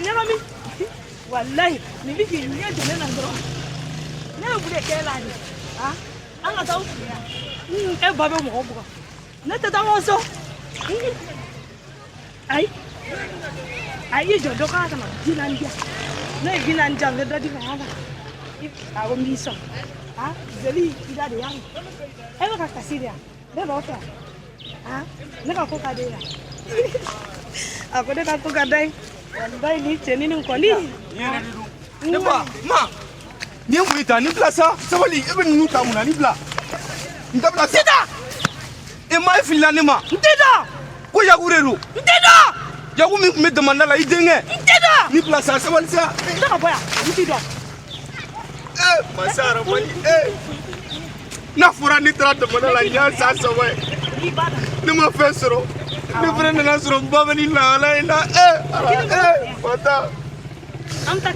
nyama mi wallahi ni bi ki ni de na ndro na bu de ke la ni ah anga taw e ba be mo ko na ta ta mo so ai jo do ka sama dinandia na dinandia le do di fa ha a go mi so ah jeli ida de yang e ba ka siria be ba fa ah ne ka ko ka de ya aku de ka ko ka dai wallahi ni teni ni ko ni ne ba ma ni mu ita ni plasa sabali ibn nu ta muna ni bla nda bla sida e mai fila ni ma ndida ko ya gureru ndida ya ku mi demanda la idenge ndida ni plasa sabali sa ndaka boya ndida masara mali na fura ni tra demanda la nya sa so we ni ma fesoro ni frene na soro baba ni la la fata am ta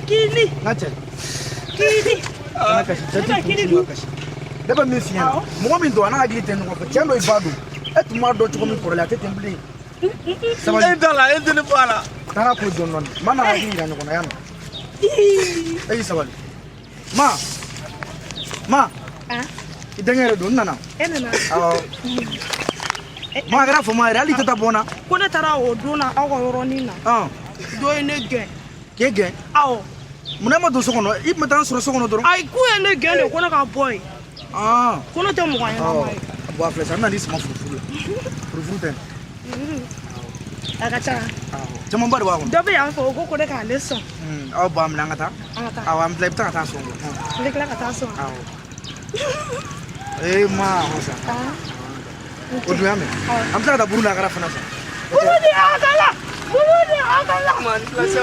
kini Nace. kini Ana kashi. Tati kini kashi. Daba mi fiya. Mo min do ana agi ten ko fa chendo ibadu. Et ma do chiko mi porla te temble. sama dala e dene bala Tara ko jonnon. Mana agi ngani ko na yam. Ei sabali. Ma. Idengere do nana. enana Ma gara fo ma reality ta bona. ko ne tara o dona awo yoro ni na do ene gen Kege. awo Muna ma do so kono. I mata so so kono do. ai ku ene gen de ko na ka boy ko no te mo kwa na mai Bo afle na dis ma furu. Furu ten. aga cha Jama bari wa ko. do be ya ko ko de ka leso Aw ba am langata. ata Aw am play ta so. le kla ka ta so Aw. Eh ma hosa. Odu yame. Am ta da buruna gara fana sa. Budi agala man plasa